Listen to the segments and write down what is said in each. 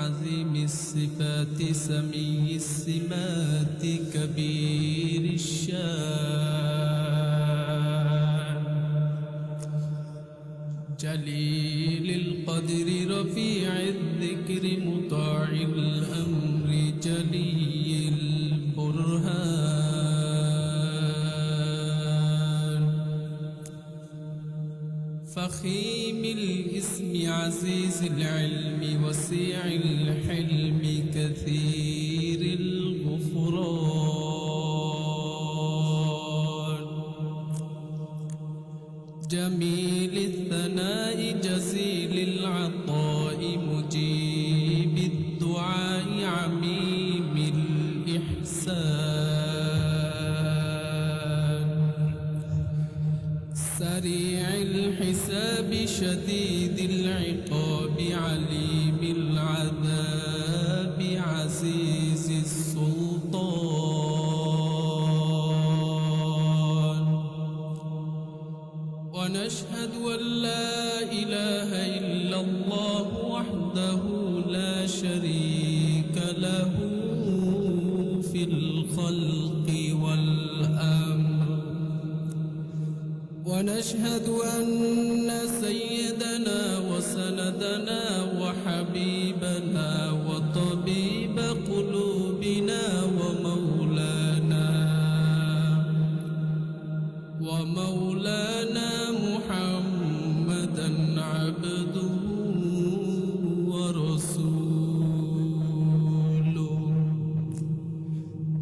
عظيم الصفات سمي السمات كبير الشان جليل القدر رفيع الذكر مطاع الأمر جلي البرهان فخيم الاسم عزيز العلم وسيع الحلم كثير الغفران جميل الثناء جزيل العطاء مجيب الدعاء عميم الإحسان سريع الحساب شديد العقاب عليم العذاب عزيز السلطان ونشهد أن لا إله إلا الله وحده لا شريك له في الخلق والأمر ونشهد أن سيدنا وسندنا وحبيبنا وطبيب قلوبنا ومولانا محمدا عبده ورسوله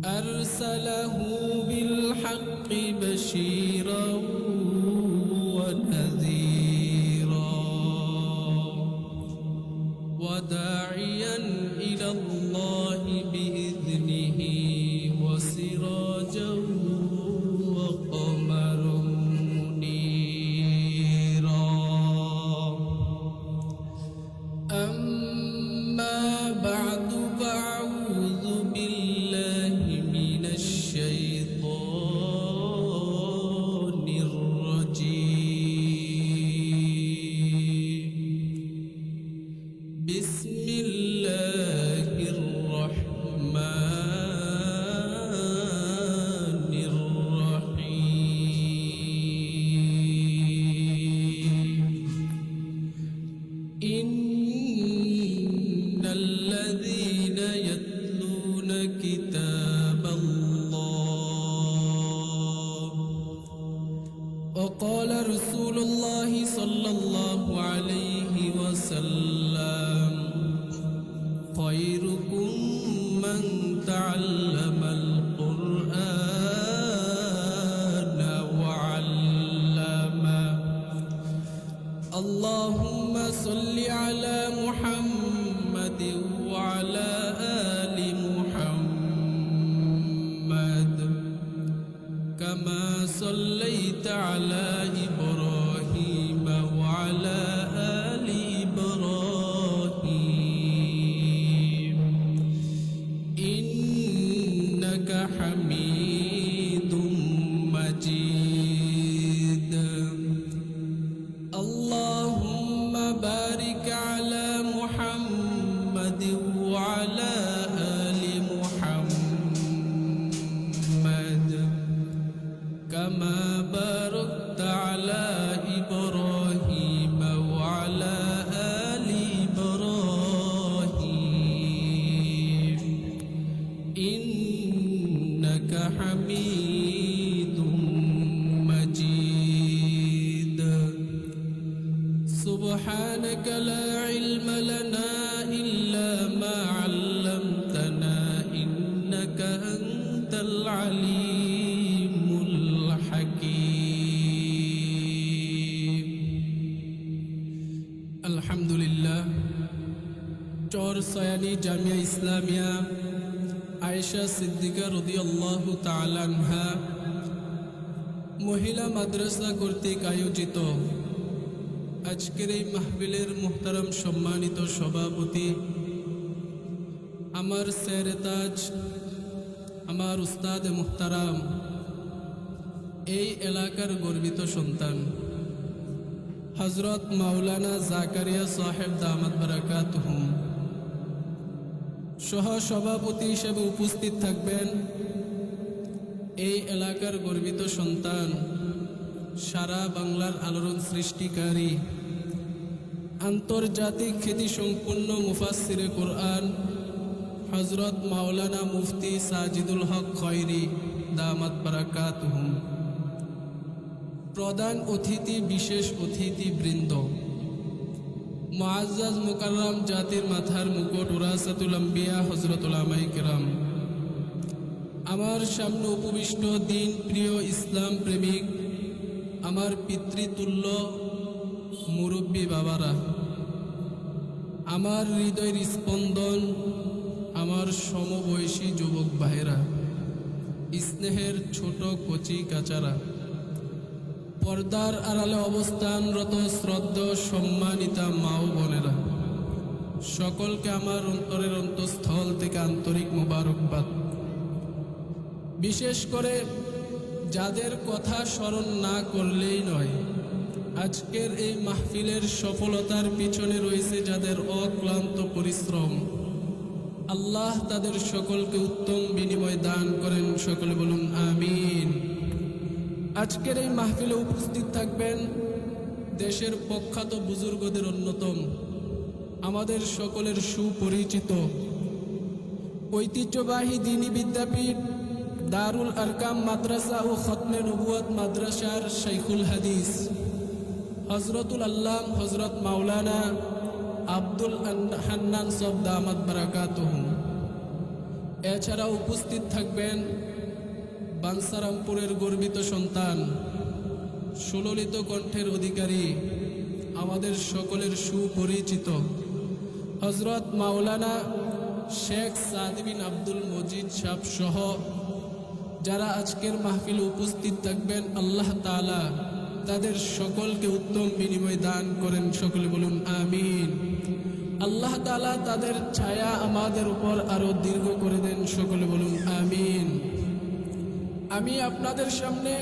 أرسله بالحق بشيرا ونذيرا وداعيا إلى الله بإذنه وسراجا وقمرا منيرا أما بعد فأعوذ بالله من الشيطان الرجيم بسم الله الرحمن الرحيم إن الذين يتلون كتاب الله وقال رسول الله صلى الله عليه وسلم خيركم من تعلم القرآن وعلمه اللهم صل على محمد وعلى آل محمد كما صليت على إبراهيم وعلى آل إبراهيم إنك حميد مجيد اللهم بارك على محمد وعلى آل محمد كما باركت على إبراهيم وعلى آل إبراهيم إنك حميد مجيد سبحانك لا علم لنا إلا ما علمتنا إنك أنت العليم الحكيم الحمد لله চর সয়ানি জামিয়া ইসলামিয়া আয়েশা সিদ্দিকা রাদিয়াল্লাহু তাআলা আনহা মহিলা মাদ্রাসা কর্তৃক আয়োজিত আজকের এই মাহফিলের মুহতারাম সম্মানিত সভাপতি আমার সেরে তাজ আমার উস্তাদ মুহতারাম এই এলাকার গর্বিত সন্তান হযরত মাওলানা জাকারিয়া সাহেব দামাত বারাকাতুহুম সহ সভাপতি হিসেবে উপস্থিত থাকবেন এই এলাকার গর্বিত সন্তান, সারা বাংলার আলোড়ন সৃষ্টিকারী, আন্তর্জাতিক খ্যাতিসম্পন্ন মুফাসসিরে কোরআন হযরত মাওলানা মুফতি সাজিদুল হক খয়রি দামাত বারাকাতুহুম। প্রধান অতিথি, বিশেষ অতিথিবৃন্দ, মুআজ্জাজ মুকাররম জাতির মাথার মুকুট ওরাসাতুল আম্বিয়া হযরত উলামায়ে কেরাম, আমার সামনে উপবিষ্ট দিন প্রিয় ইসলাম প্রেমিক, আমার পিতৃতুল্য মুরব্বী বাবারা, আমার হৃদয়ের স্পন্দন, আমার সমবয়সী যুবক ভাইরা, স্নেহের ছোট কচি কাচারা, পর্দার আড়ালে অবস্থানরত শ্রদ্ধেয় সম্মানিতা মা ও বোনেরা, সকলকে আমার অন্তরের অন্তঃস্থল থেকে আন্তরিক মোবারকবাদ। বিশেষ করে যাদের কথা স্মরণ না করলেই নয়, আজকের এই মাহফিলের সফলতার পিছনে রয়েছে যাদের অক্লান্ত পরিশ্রম, আল্লাহ তাদের সকলকে উত্তম বিনিময় দান করেন। সকলে বলুন আমিন। আজকের এই মাহফিলে উপস্থিত থাকবেন দেশের প্রখ্যাত বুজুর্গদের অন্যতম, আমাদের সকলের সুপরিচিত ঐতিহ্যবাহী দ্বীনি বিদ্যাপীঠ দারুল আরকাম মাদ্রাসা ও খতমে নবুয়ত মাদ্রাসার শাইখুল হাদিস হযরতুল আল্লাম হযরত মাওলানা আব্দুল হান্নান সাহেব দামাত বারাকাতুহুম। এছাড়া উপস্থিত থাকবেন বাঞ্ছারামপুরের গর্বিত সন্তান, সুললিত কণ্ঠের অধিকারী, আমাদের সকলের সুপরিচিত হযরত মাওলানা শেখ সাদ বিন আব্দুল মজিদ সাহেব সহ যারা আজকের মাহফিলে উপস্থিত থাকবেন, আল্লাহ তাআলা তাদের সকলকে উত্তম বিনিময় দান করেন। সকলে বলুন আমিন। আল্লাহ তাআলা তাদের ছায়া আমাদের উপর আরো দীর্ঘ করে দেন। সকলে বলুন আমিন। আমি আপনাদের সামনে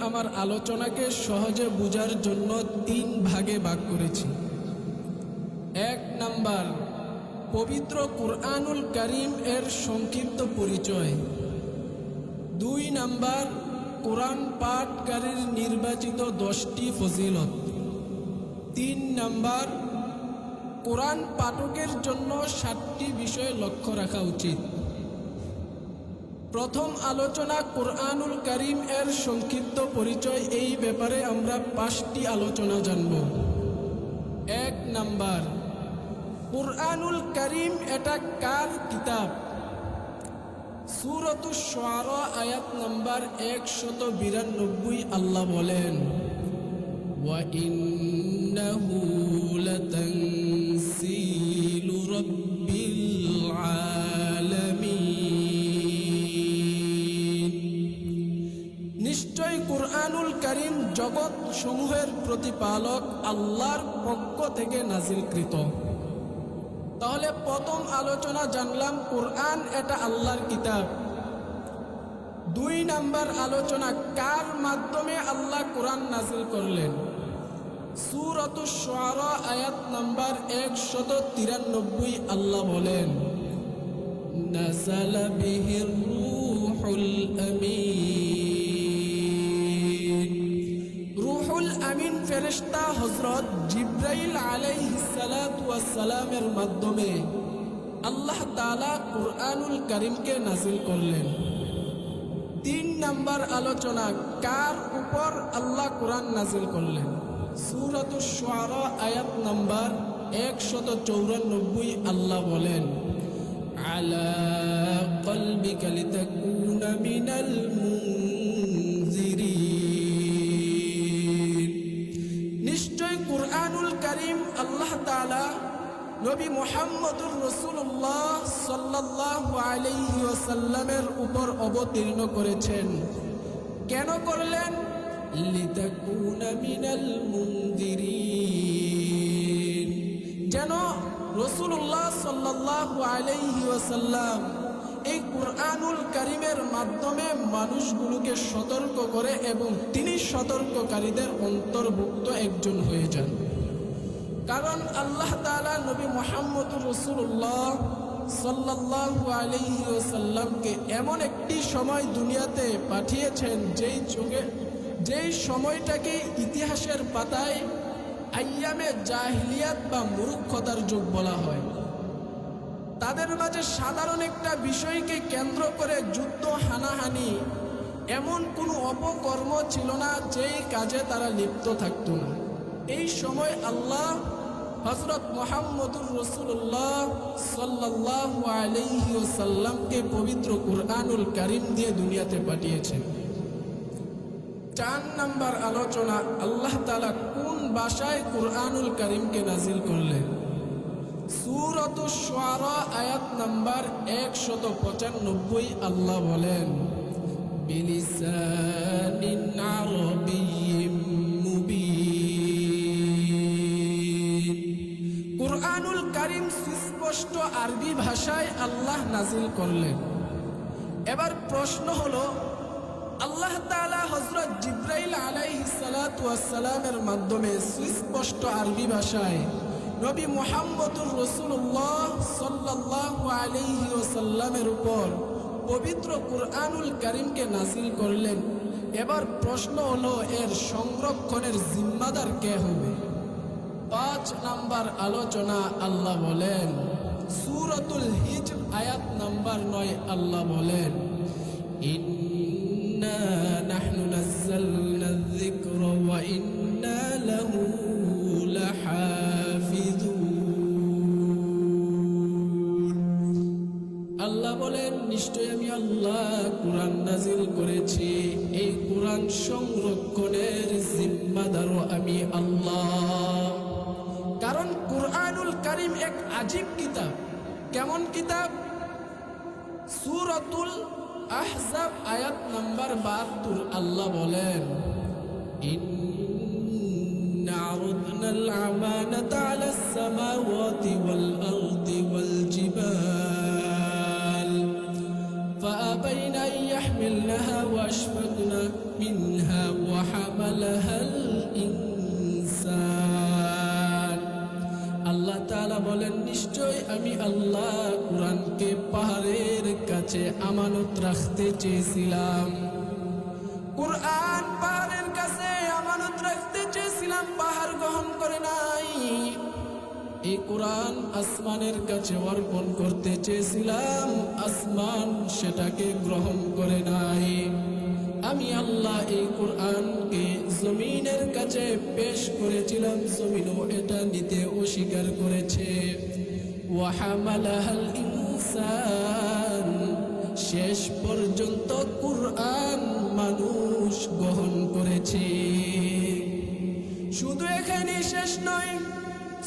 আমার আলোচনাকে সহজে বুঝার জন্য 3 ভাগে ভাগ করেছি। 1 নাম্বার, পবিত্র কুরআনুল কারীম এর সংক্ষিপ্ত পরিচয়। 2 নাম্বার, কোরআন পাঠকারীর নির্বাচিত 10টি ফজিলত। 3 নাম্বার, কোরআন পাঠকের জন্য 7টি বিষয় লক্ষ্য রাখা উচিত। প্রথম আলোচনা কুরআনুল কারীম এর সংক্ষিপ্ত পরিচয়। এই ব্যাপারে আমরা 5টি আলোচনা জানব। 1 নাম্বার, কুরআনুল কারীম এটা কার কিতাব? সূরাতুশ শুআরা আয়াত নাম্বার 192 আল্লাহ বলেন, ওয়া ইন্নাহু লাতানসিলু রাব্বিল আলামিন। নিশ্চয় কুরআনুল কারীম জগৎ সমূহের প্রতিপালক আল্লাহর পক্ষ থেকে নাজিলকৃত। তাহলে প্রথম আলোচনা জানলাম কোরআন এটা আল্লাহর কিতাব। 2 নাম্বার আলোচনা, কার মাধ্যমে আল্লাহ কোরআন নাজিল করলেন? সূরাতুশ শুআরা আয়াত নাম্বার 193 আল্লাহ বলেন, নাযালা বিহির রূহুল আমিন। রূহুল আমিন ফেরেশতা হযরত জিবরাইল আলাইহিস সালাতু ওয়াস সালামের মাধ্যমে আল্লাহ তাআলা কুরআনুল কারীমকে নাজিল করলেন। 3 নাম্বার আলোচনা, কার উপর আল্লাহ কোরআন নাজিল করলেন? সূরাতুশ শুআরা আয়াত নাম্বার 194 আল্লাহ বলেন, আলা কলবিকা লিতাকুনা মিনাল মুনজিরিন। নিশ্চয় কুরআনুল কারীম আল্লাহ তাআলা নবী মুহাম্মদুর রাসূলুল্লাহ সাল্লাল্লাহু আলাইহি ওয়াসাল্লামের উপর অবতীর্ণ করেছেন। কেন করলেন? লিতাকুনা মিনাল মুনজিরিন, যেন রাসূলুল্লাহ সাল্লাল্লাহু আলাইহি ওয়াসাল্লাম এই কুরআনুল কারীমের মাধ্যমে মানুষগুলোকে সতর্ক করে এবং তিনি সতর্ককারীদের অন্তর্ভুক্ত একজন হয়ে যান। কারণ আল্লাহ তাআলা নবী মুহাম্মদুর রাসূলুল্লাহ সাল্লাল্লাহু আলাইহি ওয়াসাল্লামকে এমন একটি সময় দুনিয়াতে পাঠিয়েছেন যেই সময়টাকে ইতিহাসের পাতায় আইয়ামে জাহিলিয়াত বা মূর্খতার যুগ বলা হয়। তাদের মাঝে সাধারণ একটা বিষয়কে কেন্দ্র করে যুদ্ধ, হানাহানি, এমন কোনো অপকর্ম ছিল না যেই কাজে তারা লিপ্ত থাকত না। এই সময় আল্লাহ হযরত মুহাম্মদুর রাসূলুল্লাহ সাল্লাল্লাহু আলাইহি ওয়াসাল্লামকে পবিত্র কুরআনুল কারীম দিয়ে দুনিয়াতে পাঠিয়েছেন। 4 নাম্বার আলোচনা, আল্লাহ তাআলা কোন ভাষায় কুরআনুল কারীমকে নাজিল করলেন। সূরাতুশ শুআরা আয়াত নাম্বার 195 আল্লাহ বলেন, বিলিসানিন আরাবিয়্যিম মুবিন। কুরআনুল কারীম সুস্পষ্ট আরবি ভাষায় আল্লাহ নাজিল করলেন। এবার প্রশ্ন হলো, আল্লাহ তাআলা হযরত জিবরাইল আলাইহিস সালাতু ওয়াস সালামের মাধ্যমে সুস্পষ্ট আরবি ভাষায় নবী মুহাম্মদুর রাসূলুল্লাহ সাল্লাল্লাহু আলাইহি ওয়াসাল্লামের উপর পবিত্র কুরআনুল কারীমকে নাজিল করলেন। এবার প্রশ্ন হলো, এর সংরক্ষণের জিম্মাদার কে হবে? 5 নাম্বার আলোচনা, আল্লাহ বলেন সূরাতুল হিজর আয়াত নাম্বার 9 আল্লাহ বলেন, ইন্না নাহনু নাযালনা যিকরা ওয়া ইন্না লাহু লাহাফিজুন। আল্লাহ বলেন, নিশ্চয় আমি আল্লাহ কুরআন নাজিল করেছি, এই কুরআন সংরক্ষণের জিম্মাদারও আমি আল্লাহ। কারণ কুরআনুল কারীম এক আজীব কিতাব। কেমন কিতাব? সূরাতুল আহজাব আয়াত নাম্বার 72 আল্লাহ বলেন, ইন্না আরাদনাল আমানাতা আলাস সামাওয়াতি ওয়াল আরদি ওয়াল জিবাল ফাআবাইনা আন ইয়াহমিলনাহা ওয়াশফাকনা মিনহা ওয়া হামালাহাল ইনসান। আল্লাহ তাআলা বলেন, নিশ্চয় আমি আল্লাহ কুরআনকে পাহাড়ের কাছে আমানত রাখতে চেয়েছিলাম। কুরআন পাহাড়ের কাছে আমানত রাখতে চেয়েছিলাম, পাহাড় গ্রহণ করে নাই। এই কুরআন আসমানের কাছে অর্পণ করতে চেয়েছিলাম, আসমান সেটাকে গ্রহণ করে নাই। আমি আল্লাহ এই কুরআনকে জমিনের কাছে পেশ করেছিলাম, জমিনও এটা নিতে অস্বীকার করেছে। ওয়া হামালাহাল ইনসান, শেষ পর্যন্ত কুরআন মানুষ গ্রহণ করেছে। শুধু এখানে শেষ নয়,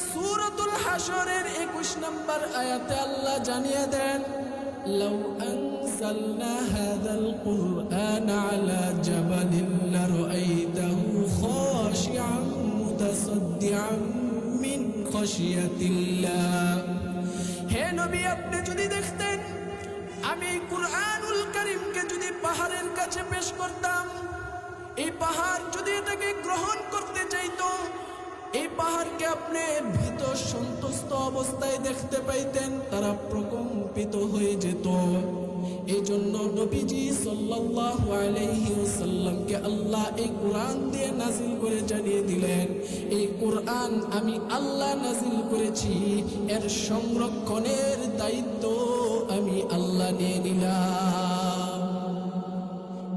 সূরাতুল হাশরের 21 নম্বর আয়াতে আল্লাহ জানিয়ে দেন, লাউ আনজালনা হাযাল কুরআন আলা জাবালিন লারাআইতাহু খাশিআন মুতাসাদ্দিআন মিন খাশিয়াতিল্লাহ। হে নবী, আপনি যদি দেখতেন আমি কুরআনুল কারীমকে যদি পাহাড়ের কাছে পেশ করতাম, এই পাহাড় যদি এটাকে গ্রহণ করতে চাইতো, এই পাহাড়কে আপনি ভীত সন্তুষ্ট অবস্থায় দেখতে পাইতেন, তারা প্রকম্পিত হয়ে যেত। এই জন্য নবীজি সাল্লাল্লাহু আলাইহি ওয়াসাল্লামকে আল্লাহ এই কুরআন দিয়ে নাজিল করে জানিয়ে দিলেন, এই কুরআন আমি আল্লাহ নাজিল করেছি, এর সংরক্ষণের দায়িত্ব আমি আল্লাহ নিয়ে নিলাম।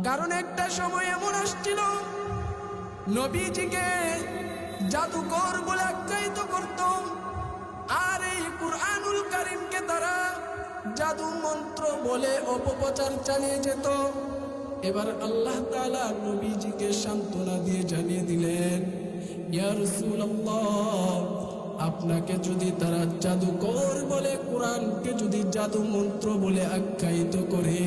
কারণ একটা সময় এমন আসছিল, নবীজিকে জাদুকর বলে আখ্যায়িত করত, আর এই কুরআনুল কারীমকে তারা জাদু মন্ত্র বলে অপপ্রচার চালিয়ে যেত। এবার আল্লাহ তাআলা নবীজিকে সান্ত্বনা দিয়ে জানিয়ে দিলেন, ইয়া রাসূলুল্লাহ, আপনাকে যদি তারা জাদুকর বলে, কুরআনকে যদি জাদু মন্ত্র বলে আখ্যায়িত করে,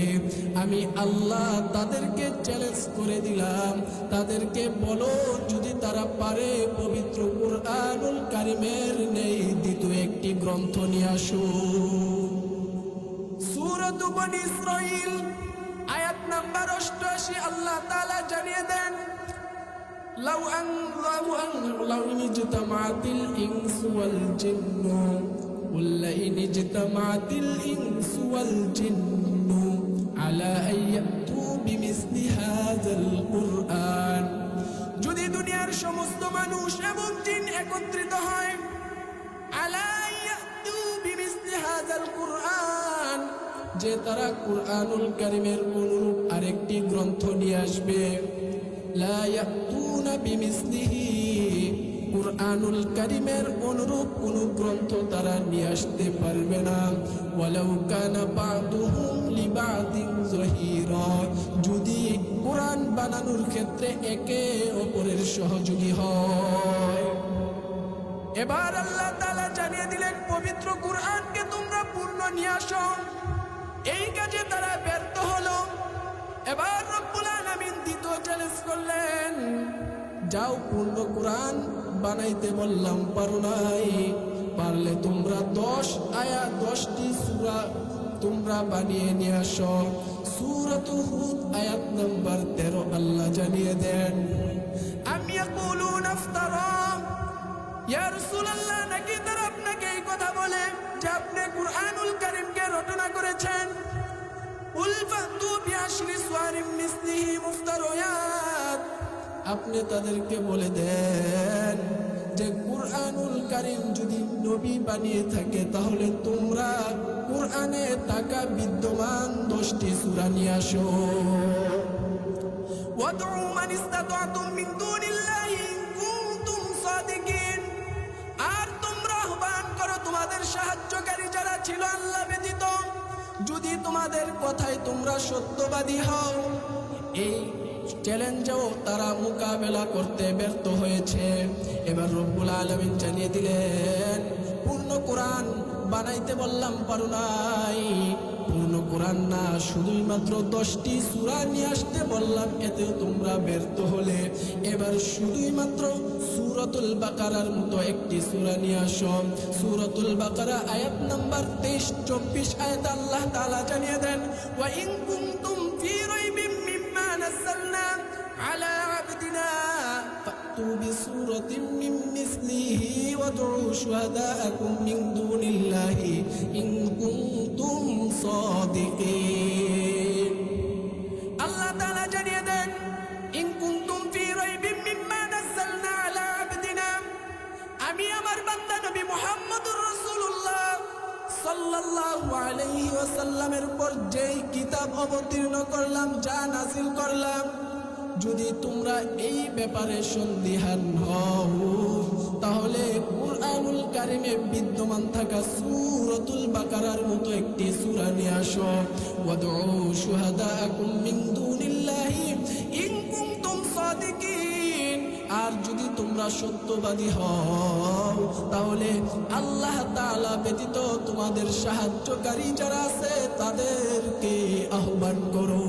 আমি আল্লাহ তাদেরকে চ্যালেঞ্জ করে দিলাম, তাদেরকে বলো যদি তারা পারে পবিত্র কুরআনুল কারীমের নেই দ্বিতীয় একটি গ্রন্থ নিয়ে আসো। সূরাত বনী ইসরাঈল আয়াত নাম্বার 88 আল্লাহ তাআলা জানিয়ে দেন, লাউ ইজতামাআতিল ইনসু ওয়াল জিন্নু لئن اجتمعت الإنس والجن على أن يأتوا بمثل هذا القرآن যদি দুনিয়ার সমস্ত মানুষ এবং জিন একত্রিত হয় আলা ইয়াতু বিমিসলি হাযাল কুরআন যে তারা কুরআনুল কারীমের অনুরূপ আরেকটি গ্রন্থ নিয়ে আসবে লা ইয়াতুনা বিমিসলিহি কুরআনুল কারীমের অনুরূপ কোন গ্রন্থ তারা নিয়ে আসতে পারবে না ওয়ালাউ কানা বা'দুহুম লিবা'দিন যহিরা যদি কুরআন বানানোর ক্ষেত্রে একে অপরের সহযোগী হয়। এবার আল্লাহ তাআলা জানিয়ে দিলেন পবিত্র কুরআনকে তোমরা পূর্ণ নিয়ে আসো। এই কাজে তারা ব্যর্থ হলো। এবার রব্বুল আলামিন দ্বিতীয় চ্যালেঞ্জ করলেন, যাও পূর্ণ কুরআন বানাইতে বললাম, পারো নাই, পারলে তোমরা 10 আয়াত 10টি সূরা তোমরা বানিয়ে নিয়ে আসো। সূরাতুল হুদ আয়াত নাম্বার 13 আল্লাহ জানিয়ে দেন, আমি ইয়াকুলুনা ইফতারা, ইয়া রাসূলুল্লাহ নাকি তারা আপনাকে এই কথা বলে যে আপনি কুরআনুল কারীমকে রচনা করেছেন। কুল ফাতু বিআশরি সুওয়ারিম মিসলিহি মুফতারিয়াত, আপনি তাদেরকে বলে দেন যে কুরআনুল কারীম যদি নবী বানিয়ে থাকে তাহলে তোমরা কুরআনে থাকা বিদ্যমান 10টি সূরা নিয়ে আসো। ওয়াদউ মান ইসতাতাতুম মিন দুনিল্লাহি ইন কুনতুম সাদিকিন, আর তোমরা আহ্বান করো তোমাদের সাহায্যকারী যারা ছিল আল্লাহ ব্যতীত, যদি তোমাদের কথায় তোমরা সত্যবাদী হও। এই চ্যালেঞ্জও তারা মোকাবেলা করতে ব্যর্থ হয়েছে। এবার রব্বুল আলামিন জানিয়ে দিলেন, পূর্ণ কোরআন বানাইতে বললাম, পারো নাই। পূর্ণ কোরআন না, শুধুই মাত্র 10টি সূরা নিয়ে আসতে বললাম, এতেও তোমরা ব্যর্থ হলে। এবার শুধুই মাত্র সূরাতুল বাকারার মতো একটি সূরা নিয়ে আসো। সূরাতুল বাকারা আয়াত নাম্বার 23-24 আয়াত আল্লাহ তাআলা জানিয়ে দেন, ওয়া ইন কুনতুম ফি রাইবিম মিম্মা নাযালনা আলা আবদিনা ফাতু বিসূরাতিন মিন মিসলিহি ওয়াদউ শুহাদাআকুম মিন দুনিল্লাহি ইন কুনতুম সাদিকিন। আল্লাহ তাআলা জানিয়ে দেন, ইন কুনতুম ফি রাইবিম মিম্মা নাযালনা আলা আবদিনা, আমি আমার বান্দা নবী মুহাম্মদুর রাসূলুল্লাহ সাল্লাল্লাহু আলাইহি ওয়াসাল্লামের উপর যেই কিতাব অবতীর্ণ করলাম, যা নাযিল করলাম, যদি তোমরা এই ব্যাপারে সন্দিহান হও তাহলে কুরআনুল কারীমে বিদ্যমান থাকা সূরাতুল বাকারার মতো একটি সূরা নিয়ে আসো। ওয়াদউ শুহাদাআকুম মিন দুনিল্লাহি ইন কুনতুম সাদিকিন, আর যদি তোমরা সত্যবাদী হও তাহলে আল্লাহ তাআলা ব্যতীত তোমাদের সাহায্যকারী যারা আছে তাদেরকে আহ্বান করো।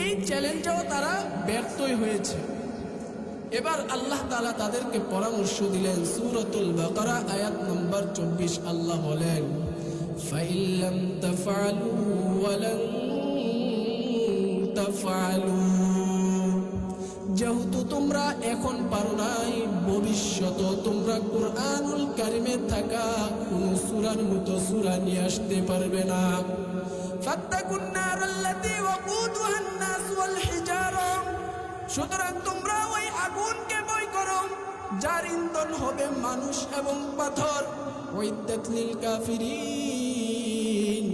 এই চ্যালেঞ্জও তারা ব্যর্থই হয়েছে। এবার আল্লাহ তাআলা তাদেরকে পরামর্শ দিলেন। সূরাতুল বাকারা আয়াত নম্বর 24 আল্লাহ বলেন, ফাইল্লাম তাফআলু ওয়া লান তাফআলু, যেহেতু তোমরা এখন পারো নাই, ভবিষ্যতে তোমরা কুরআনুল কারীমে থাকা কোন সূরার মতো সূরা নিয়ে আসতে পারবে না। ফাত্তাকুন নারাল্লাতী ওয়াকুদুহান নাস ওয়াল হিজারা, সুতরাং তোমরা ওই আগুনকে ভয় করো যার ইন্ধন হবে মানুষ এবং পাথর। ওয়াইদ্দাত লিল কাফিরিন,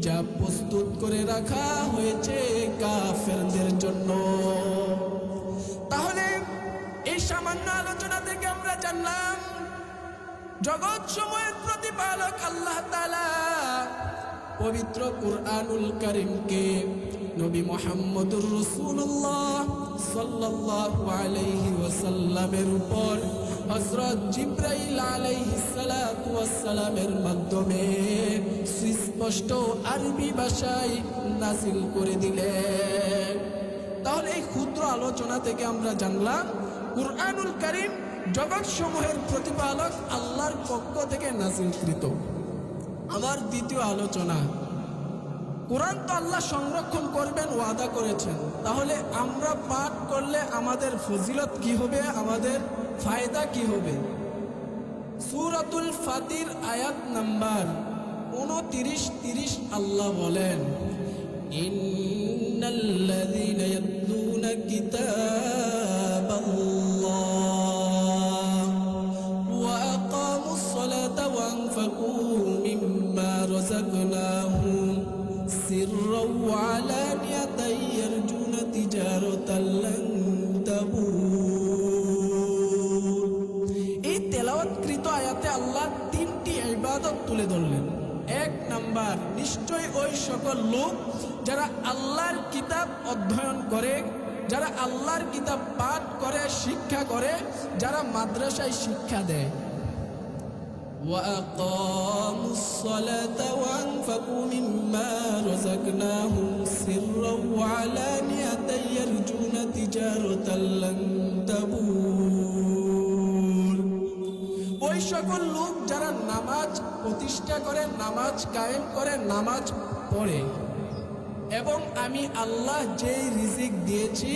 যা প্রস্তুত করে রাখা হয়েছে কাফেরদের জন্য। তাহলে এই সামান্য আলোচনা থেকে আমরা জানলাম জগৎ সময়ের প্রতিপালক আল্লাহ তাআলা পবিত্র কুরআনুল কারীমকে নবী মুহাম্মদুর রাসূলুল্লাহ সাল্লাল্লাহু আলাইহি ওয়াসাল্লামের উপর হযরত জিবরাইল আলাইহিস সালাতু ওয়াস সালামের মাধ্যমে সুস্পষ্ট আরবি ভাষায় নাযিল করে দিলেন। তাহলে এই ক্ষুদ্র আলোচনা থেকে আমরা জানলাম কুরআনুল কারীম জগৎ সমূহের প্রতিপালক আল্লাহর পক্ষ থেকে নাযিলকৃত। আমার দ্বিতীয় আলোচনা, কোরআন তো আল্লাহ সংরক্ষণ করবেন ওয়াদা করেছেন, তাহলে আমরা পাঠ করলে আমাদের ফজিলত কি হবে, আমাদের ফায়দা কি হবে? সূরাতুল ফাতির আয়াত নাম্বার 29-30 আল্লাহ বলেন, ইন্নাল্লাযীনা ইয়াতলুনা কিতাবাল্লাহ ওয়া আকামুস সালাতা ওয়া আনফাকু মিম্মা রাযাকনাহুম সিররাও ওয়া আলানিয়াতান ইয়ারজুনা তিজারাতান লান তাবুর। এই তেলাওয়াতকৃত আয়াতে আল্লাহ তিনটি ইবাদত তুলে ধরলেন। এক নাম্বার, নিশ্চয় ওই সকল লোক যারা আল্লাহর কিতাব অধ্যয়ন করে, যারা আল্লাহর কিতাব পাঠ করে, শিক্ষা করে, যারা মাদ্রাসায় শিক্ষা দেয়। وَأَقَامُوا الصَّلَاةَ وَأَنفَقُوا مِمَّا رَزَقْنَاهُمْ سِرًّا وَعَلَانِيَةً يَرْجُونَ تِجَارَةً لَّن تَبُورَ। ওই সকল লোক যারা নামাজ প্রতিষ্ঠা করে, নামাজ কায়েম করে, নামাজ পড়ে এবং আমি আল্লাহ যেই রিজিক দিয়েছি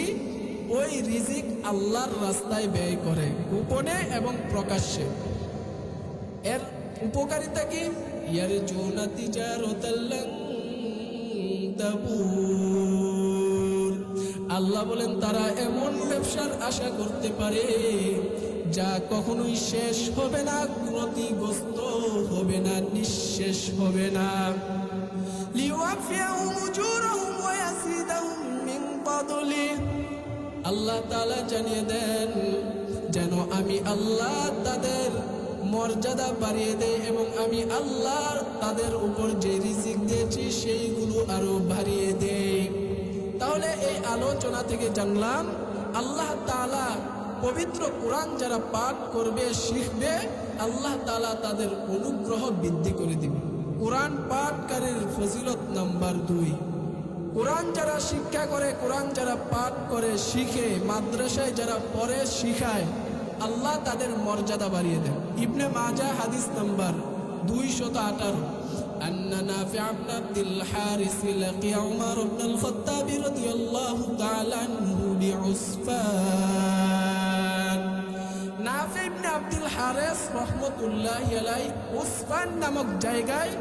ওই রিজিক আল্লাহর রাস্তায় ব্যয় করে, গোপনে এবং প্রকাশ্যে। এর উপকারিতা কি? ইয়ারজুনা তিজারাতান লান তাবুর। আল্লাহ বলেন তারা এমন ব্যবসার আশা করতে পারে যা কখনোই শেষ হবে না, ক্ষতিগ্রস্ত হবে না, নিঃশেষ হবে না। লিওয়াফিয়াহুম উজুরাহুম ওয়া ইয়াজিদাহুম মিন ফাদলি। আল্লাহ তাআলা জানিয়ে দেন যেন আমি আল্লাহ তাদের মর্যাদা বাড়িয়ে দেয় এবং আমি আল্লাহ তাদের উপর যে রিজিক দিয়েছি সেইগুলো আরো বাড়িয়ে দেয়। তাহলে এই আলোচনা থেকে জানলাম আল্লাহ তাআলা পবিত্র কোরআন যারা পাঠ করবে, শিখবে, আল্লাহ তাআলা তাদের অনুগ্রহ বৃদ্ধি করে দিবে। কোরআন পাঠকারীর ফজিলত নাম্বার 2। কোরআন যারা শিক্ষা করে, কোরআন যারা পাঠ করে, শিখে, মাদ্রাসায় যারা পড়ে, শিখায়, আল্লাহ তাদের মর্যাদা বাড়িয়ে দেন। ইবনে মাজাহ হাদিস নাম্বার 218, আন্না নাফি' ইবনে আব্দুল হারিস লাকিয়া উমর ইবনে আল খাত্তাব রাদিয়াল্লাহু তাআলা আনহু বিউসফান। নাফি ইবনে আব্দুল হারিস রাহমাতুল্লাহি আলাইহি উসফান নামক জায়গায়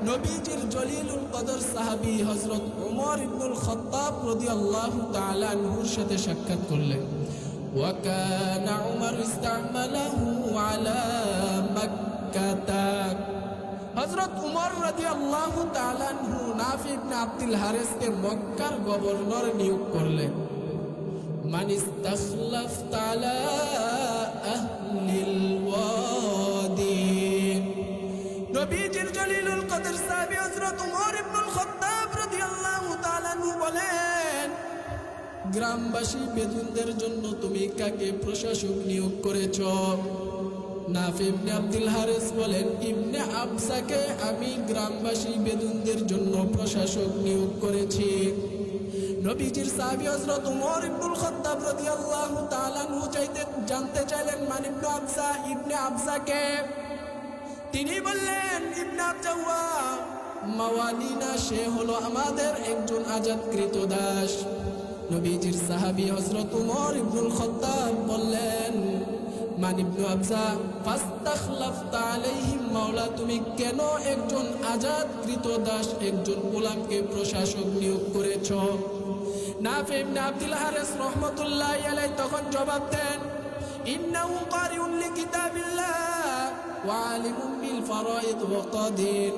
নবীজির জলিলুল কদর সাহাবী হযরত উমর ইবনে আল খাত্তাব রাদিয়াল্লাহু তাআলা আনহুর সাথে সাক্ষাৎ করলেন। وكان عمر استعمله على مكة। হযরত উমর রাদিয়াল্লাহু তাআলা আনহু নাফি ইবনে আব্দুল হারিসকে মক্কার গভর্নর নিয়োগ করলেন। মান ইস্তাখলাফতা আলা আহলিল ওয়াদি। নবীজির জলিলুল কদর সাহাবী হযরত উমর ইবনে আল খাত্তাব রাদিয়াল্লাহু তাআলা আনহু বলেন, গ্রামবাসী বেদুনদের জন্য তুমি কাকে প্রশাসক নিয়োগ করেছ? নাফি ইবনে আব্দুল হারিস বলেন, ইবনে আবসাকে আমি গ্রামবাসী বেদুনদের জন্য প্রশাসক নিয়োগ করেছি। নবীজির সাহাবী হযরত উমর ইবনুল খাত্তাব রাদিয়াল্লাহু তাআলা আনহু জানতে চাইলেন মান ইবনে আবসা, ইবনে আবসাকে। তিনি বললেন, ইবনে আবসা হুয়া মাওয়ালিনা, সে হলো আমাদের একজন আজাদকৃত দাস। নবীজির সাহাবী হযরত উমর ইবনুল খাত্তাব বললেন, মান ইবনে আবসা ফাস্তাখলাফতা আলাইহিম মাওলা, তুমি কেন একজন আজাদকৃত দাস, একজন গোলামকে প্রশাসক নিয়োগ করেছ? নাফি ইবনে আব্দুল হারিস রাহমাতুল্লাহি আলাইহি তখন জবাব দেন, ইন্নাহু কারিউন লিকিতাবিল্লাহ ওয়া আলিমুন বিল ফারাইদ ওয়া কাদির।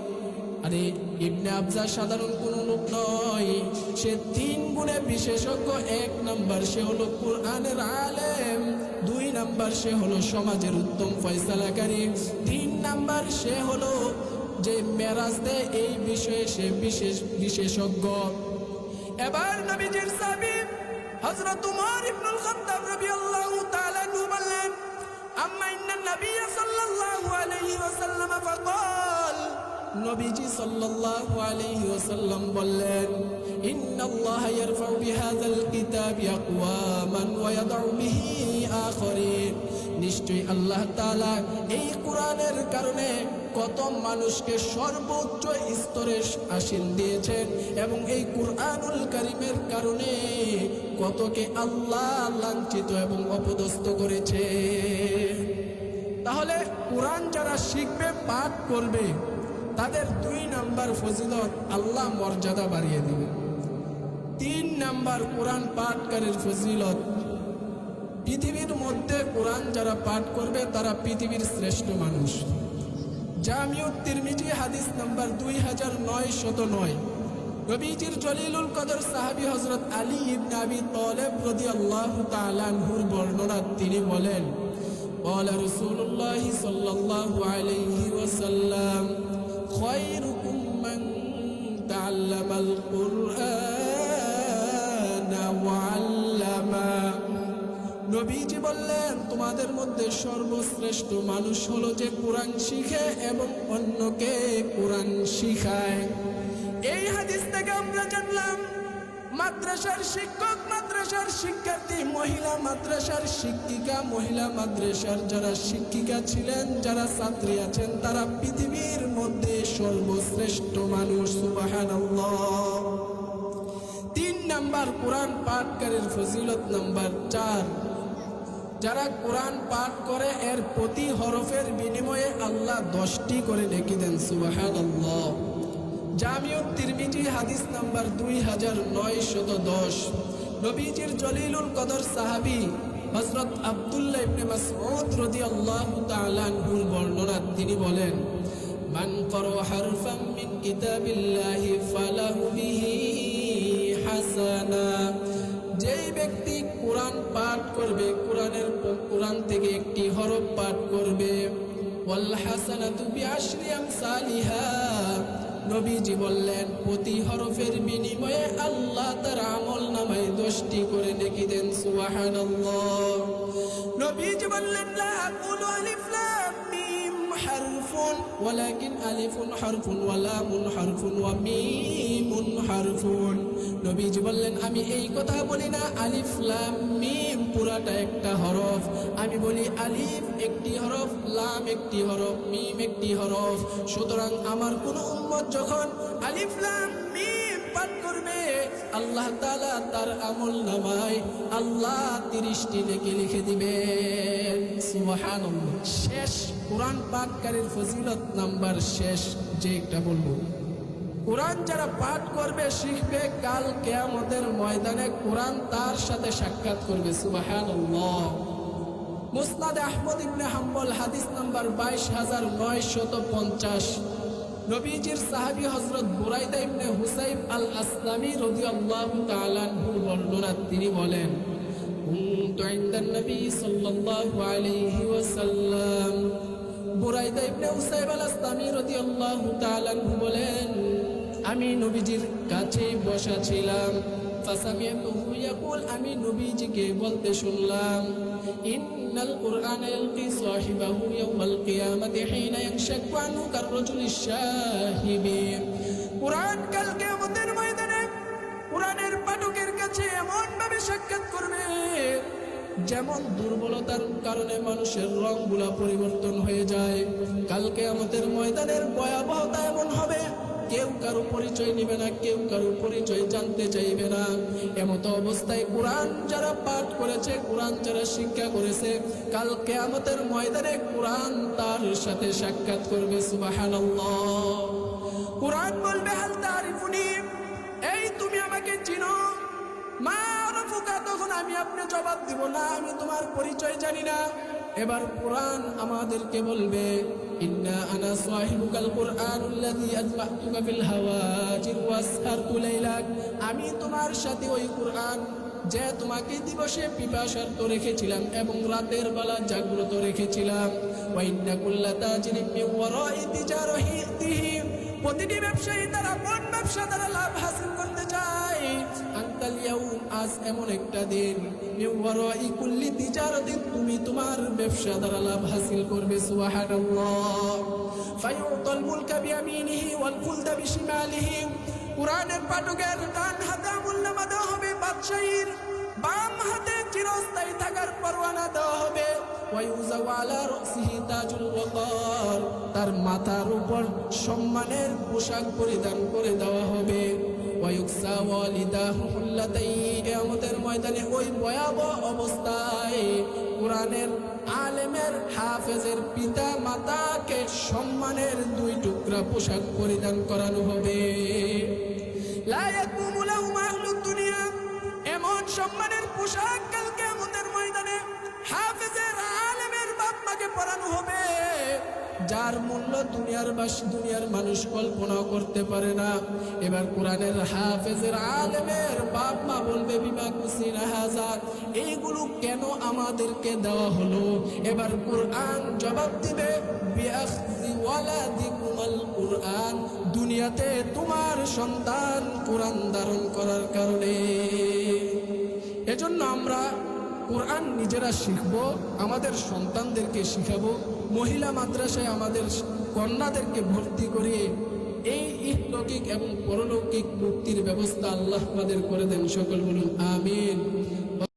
আরে ইবনে আবসা সাধারণ কোনো লোক নয়, সে 3 গুণে বিশেষজ্ঞ। 1 নাম্বার সে হলো কোরআনের আলেম, 2 নাম্বার সে হলো সমাজের উত্তম ফয়সালাকারী, 3 নাম্বার সে হলো যে মেরাজ দেয়, এই বিষয়ে সে বিশেষজ্ঞ। এবার নবীজির সাহাবী হযরত উমর ইবনুল খাত্তাব রাদিয়াল্লাহু তাআলা আনহু বললেন, আম্মা ইন্নান নবিয়্য সাল্লাল্লাহু আলাইহি ওয়াসাল্লাম ফাকাল। নবীজি সাল্লাল্লাহু আলাইহি ওয়াসাল্লাম বললেন, ইন্নাল্লাহা ইয়ারফাউ বিহাযাল কিতাবি আকওয়ামান ওয়া ইয়াদউ বিহি আখারিন। নিশ্চয়ই আল্লাহ তাআলা এই কোরআনের কারণে কত মানুষকে সর্বোচ্চ স্তরে আসীন দিয়েছেন এবং এই কুরআনুল কারীমের কারণে কতকে আল্লাহ লাঞ্ছিত এবং অপদস্থ করেছে। তাহলে কোরআন যারা শিখবে, পাঠ করবে, তাদের 2 নাম্বার ফজিলত আল্লাহ মর্যাদা বাড়িয়ে দিবে। 3 নাম্বার কোরআন পাঠকারীর ফজিলত, পৃথিবীর মধ্যে কোরআন যারা পাঠ করবে তারা পৃথিবীর শ্রেষ্ঠ মানুষ। জামিউত তিরমিজি হাদিস নাম্বার 2909। নবীজির জলিলুল কদর সাহাবী হযরত আলী ইবনে আবি তালেব রাদিয়াল্লাহু তাআলা আনহুর বর্ণনা, তিনি বলেন, قال رسول الله صلى الله عليه وسلم خيركم من تعلم القرآن وعلمه। নবীজি বললেন, তোমাদের মধ্যে সর্বশ্রেষ্ঠ মানুষ হলো যে কোরআন শিখে এবং অন্যকে কোরআন শিখায়। এই হাদিস থেকে আমরা জানলাম মাদ্রাসার শিক্ষক, মাদ্রাসার শিক্ষার্থী, মহিলা মাদ্রাসার শিক্ষিকা, মহিলা মাদ্রাসার যারা শিক্ষিকা ছিলেন, যারা ছাত্রী আছেন, তারা পৃথিবীর মধ্যে সর্বশ্রেষ্ঠ মানুষ। সুবহানাল্লাহ। 3 নাম্বার কোরআন পাঠকারীর ফজিলত নাম্বার 4, যারা কোরআন পাঠ করে এর প্রতি হরফের বিনিময়ে আল্লাহ 10টি করে নেকি দেন। সুবহানাল্লাহ। জামিউত তিরমিজি হাদিস নাম্বার 2910। নবীজির জলিলুল কদর সাহাবী হযরত আব্দুল্লাহ ইবনে মাসউদ রাদিয়াল্লাহু তাআলা আনহুর বর্ণনা, তিনি বলেন, মান ক্বারা হারফাম মিন কিতাবিল্লাহি ফালাহু বিহি হাসানা। যেই ব্যক্তি কোরআন পাঠ করবে, কোরআন থেকে একটি হরফ পাঠ করবে, ওয়াল হাসানাতু বিআশরি আমসালিহা। নবীজি বললেন, প্রতি হরফের বিনিময়ে আল্লাহ তার আমল নামায় 10টি করে নেকি দেন। সুবহানাল্লাহ। নবীজি বললেন, লা আকুলু আলিফ লাম মিম হারফুন ওয়ালাকিন আলিফুন হারফুন ওয়া লামুন হারফুন ওয়া মিমুন হারফুন। নবীজি বললেন, আমি এই কথা বলি না আলিফ লাম মিম পুরাটা একটা হরফ, আমি বলি আলিফ একটি হরফ, লাম একটি হরফ, মিম একটি হরফ। সুতরাং আমার কোন উম্মত যখন আলিফ লাম মিম পাঠ করবে, আল্লাহ তাআলা তার আমল নামায় আল্লাহ 30টি নেকি লিখে দিবেন। সুবহানাল্লাহ। শেষ কোরআন পাঠকারীর ফজিলত নাম্বার শেষ যে একটা বলবো, কোরআন যারা পাঠ করবে, শিখবে, কাল কিয়ামতের ময়দানে কোরআন তার সাথে সাক্ষাৎ করবে। সুবহানাল্লাহ। মুসনাদ আহমদ ইবনে হাম্বল হাদিস নাম্বার 22950। নবীজির সাহাবী হযরত বুরাইদা ইবনে হুসাইব আল আসলামী রাদিয়াল্লাহু তাআলা আনহুর বর্ণনা, তিনি বলেন, কুনতু ইনদান নবী সাল্লাল্লাহু আলাইহি ওয়াসাল্লাম। বুরাইদা ইবনে হুসাইব আল আসলামী রাদিয়াল্লাহু তাআলা আনহু বলেন, আমি নবীজির কাছে বসা ছিলাম, ফাসামিআতুহু ইয়াকুল, আমি নবীজিকে বলতে শুনলাম, ইন্নাল কুরআনা ইয়ালকি সাহিবাহু ইয়াওমাল কিয়ামাতি হিনা ইয়ানশাক্কু আনহু কাররাজুলিশ শাহিবি। কুরআন কাল কিয়ামতের ময়দানে কুরআনের পাঠকের কাছে এমন ভাবে সাক্ষাৎ করবে যেমন দুর্বলতার কারণে মানুষের রংগুলা পরিবর্তন হয়ে যায়। কাল কিয়ামতের ময়দানের ভয়াবহতা এমন হবে, কেউ কারো পরিচয় নিবে না, কেউ কারো পরিচয় জানতে চাইবে না। এমত অবস্থায় কোরআন যারা পাঠ করেছে, কোরআন যারা শিক্ষা করেছে, কাল কিয়ামতের ময়দানে কোরআন তার সাথে সাক্ষাৎ করবে। সুবহানাল্লাহ। কোরআন বলবে, হাল তারিফুনি, এই তুমি আমাকে চিনো? মা আরাফুকা, তখন আমি আপনি জবাব দিব না, আমি তোমার পরিচয় জানি না। এবার কোরআন আমাদেরকে বলবে, ইন্না আনা সাহিবুকাল কুরআনুল্লাযী আজমাতুকা ফিল হাওয়াজির ওয়াসহারতু লাইলাক। আমি তোমার সাথে ওই কোরআন যে তোমাকে দিবসে পিপাসার্ত রেখেছিলাম এবং রাতের বেলা জাগ্রত রেখেছিলাম। ওয়া ইন্না কুল্লা তাজিরিন মিন ওয়ারাই তিজারাতিহি, প্রতিটি ব্যবসায়ী তারা কোন ব্যবসা দ্বারা লাভ হাসিল করতে চায়। আনতাল ইয়াউম, আজ এমন একটা দিন, মিন ওয়ারাই কুল্লি তিজারাতিন, তুমি তোমার ব্যবসা দ্বারা লাভ হাসিল করবে। সুবহানাল্লাহ। ফায়ুতাল মুলকা বিয়ামিনিহি ওয়াল খুলদা বিশিমালিহি। কুরআনের পাঠকের ডান হাতে আমলনামা দেওয়া হবে, বাদশাহীর বাম হাতে চিরস্থায়ী থাকার পরোয়ানা দেওয়া হবে। ওয়ায়ুযাউ আলা রাসিহি তাজুল ওয়াকার, তার মাথার উপর সম্মানের পোশাক পরিধান করে দেওয়া হবে। ওয়ায়ুকসা ওয়ালিদাহু হুল্লাতাইন, কিয়ামতের ময়দানে ওই ভয়াবহ অবস্থায় কোরআনের আলেমের হাফেজের পিতা মাতাকে সম্মানের 2 টুকরা পোশাক পরিধান করানো হবে। লা ইয়াকুমু লাহুম আহলুদ দুনিয়া, এমন সম্মানের পোশাক কাল কিয়ামতের ময়দানে হাফেজের আলেমের বাপ মাকে পরানো হবে, যার মূল্য দুনিয়ার মানুষ কল্পনাও করতে পারে না। এবার কোরআনের হাফেজের আলেমের বাপ মা বলবে বিমা কুসিনা হাজার, এইগুলো কেন আমাদেরকে দেওয়া হলো? এবার কোরআন জবাব দিবে বিআখযি ওয়ালাদিকুমাল কুরআন, দুনিয়াতে তোমার সন্তান কোরআন ধারণ করার কারণে। এজন্য আমরা কোরআন নিজেরা শিখবো, আমাদের সন্তানদেরকে শিখাবো, মহিলা মাদ্রাসায় আমাদের কন্যাদেরকে ভর্তি করিয়ে এই ইহলৌকিক এবং পরলৌকিক মুক্তির ব্যবস্থা আল্লাহ আমাদের করে দেন। সকল বলুন আমিন।